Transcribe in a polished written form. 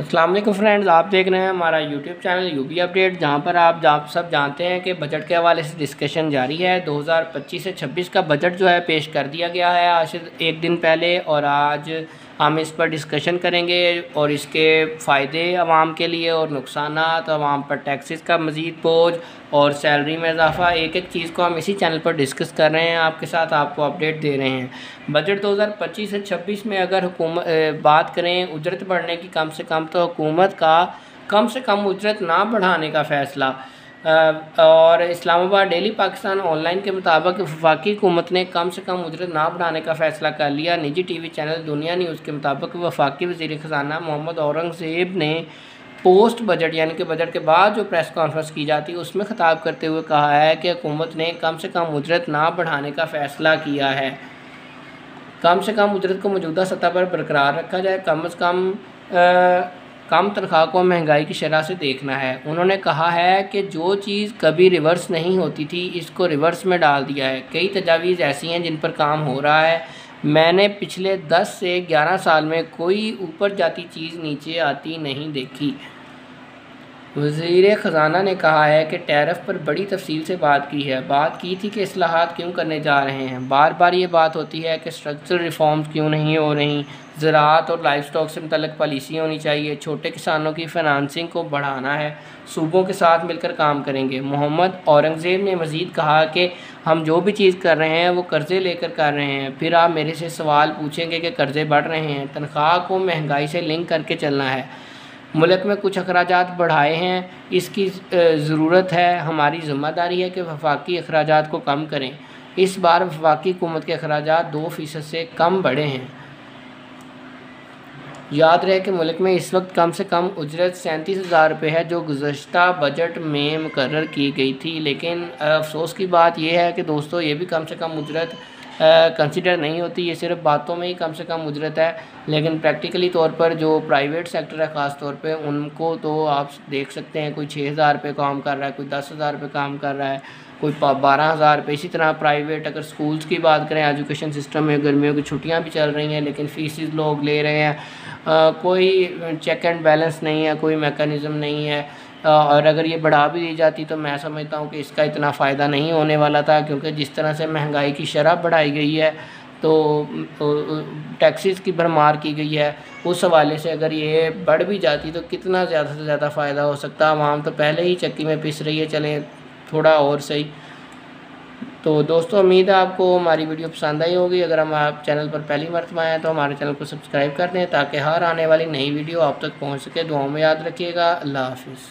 अस्सलाम वालेकुम फ्रेंड्स, आप देख रहे हैं हमारा यूट्यूब चैनल यूबी अपडेट, जहां पर आप सब जानते हैं कि बजट के हवाले से डिस्कशन जारी है। 2025 से 26 का बजट जो है पेश कर दिया गया है आज से एक दिन पहले, और आज हम इस पर डिस्कशन करेंगे और इसके फ़ायदे आवाम के लिए और नुकसानात, आवाम पर टैक्सेस का मज़ीद बोझ और सैलरी में इजाफ़ा, एक एक चीज़ को हम इसी चैनल पर डिस्कस कर रहे हैं, आपके साथ आपको अपडेट दे रहे हैं। बजट 2025 से 26 में अगर बात करें उजरत बढ़ने की, कम से कम तो हुकूमत का कम से कम उजरत ना बढ़ाने का फ़ैसला, और इस्लामाबाद डेली पाकिस्तान ऑनलाइन के मुताबिक वफाकी हुकूमत ने कम से कम उजरत ना बढ़ाने का फ़ैसला कर लिया। निजी टीवी चैनल दुनिया न्यूज़ के मुताबिक वफाकी वज़ीर ख़ज़ाना मोहम्मद औरंगज़ेब ने पोस्ट बजट यानी कि बजट के बाद जो प्रेस कॉन्फ्रेंस की जाती है उसमें ख़िताब करते हुए कहा है कि हुकूमत ने कम से कम उजरत ना बढ़ाने का फ़ैसला किया है। कम से कम उजरत को मौजूदा सतह पर बरकरार रखा जाए, कम से कम तनख्वाह को महंगाई की शरह से देखना है। उन्होंने कहा है कि जो चीज़ कभी रिवर्स नहीं होती थी इसको रिवर्स में डाल दिया है। कई तजावीज़ ऐसी हैं जिन पर काम हो रहा है। मैंने पिछले 10 से 11 साल में कोई ऊपर जाती चीज़ नीचे आती नहीं देखी। वज़ीर ख़ज़ाना ने कहा है कि टैरिफ पर बड़ी तफसील से बात की थी कि इस्लाहात क्यों करने जा रहे हैं। बार बार ये बात होती है कि स्ट्रक्चरल रिफॉर्म्स क्यों नहीं हो रही। ज़राअत और लाइफ स्टॉक से मुतल्लिक़ पॉलिसी होनी चाहिए। छोटे किसानों की फ़ाइनेंसिंग को बढ़ाना है। सूबों के साथ मिलकर काम करेंगे। मोहम्मद औरंगज़ेब ने मज़ीद कहा कि हम जो भी चीज़ कर रहे हैं वो कर्ज़े लेकर कर रहे हैं। फिर आप मेरे से सवाल पूछेंगे कि कर्ज़े बढ़ रहे हैं। तनख्वाह को महंगाई से लिंक करके चलना है। मुल्क में कुछ अखराजात बढ़ाए हैं, इसकी ज़रूरत है। हमारी ज़िम्मेदारी है कि वफाकी अखराजात को कम करें। इस बार वफाकी हुकूमत के अखराजात 2% से कम बढ़े हैं। याद रहे कि मुल्क में इस वक्त कम से कम उजरत 37,000 रुपये है जो गुज़श्ता बजट में मुकर्रर की गई थी। लेकिन अफसोस की बात यह है कि दोस्तों ये भी कम से कम उजरत कंसिडर नहीं होती। ये सिर्फ बातों में ही कम से कम उजरत है, लेकिन प्रैक्टिकली तौर पर जो प्राइवेट सेक्टर है ख़ास तौर पे उनको तो आप देख सकते हैं कोई 6,000 रुपये काम कर रहा है, कोई 10,000 रुपये काम कर रहा है, कोई 12,000 रुपये। इसी तरह प्राइवेट अगर स्कूल्स की बात करें, एजुकेशन सिस्टम में गर्मियों की छुट्टियां भी चल रही हैं लेकिन फ़ीसेस लोग ले रहे हैं। कोई चेक एंड बैलेंस नहीं है, कोई मेकनिज़म नहीं है। और अगर ये बढ़ा भी दी जाती तो मैं समझता हूँ कि इसका इतना फ़ायदा नहीं होने वाला था, क्योंकि जिस तरह से महंगाई की शरह बढ़ाई गई है तो टैक्सेस की भरमार की गई है, उस हवाले से अगर ये बढ़ भी जाती तो कितना ज़्यादा से ज़्यादा फ़ायदा हो सकता। आवाम तो पहले ही चक्की में पिस रही है, चलें थोड़ा और सही। तो दोस्तों उम्मीद है आपको हमारी वीडियो पसंद आई होगी। अगर हम आप चैनल पर पहली मरतबा आए तो हमारे चैनल को सब्सक्राइब कर दें ताकि हर आने वाली नई वीडियो आप तक पहुंच सके। दुआओं में याद रखिएगा। अल्लाह हाफिज़।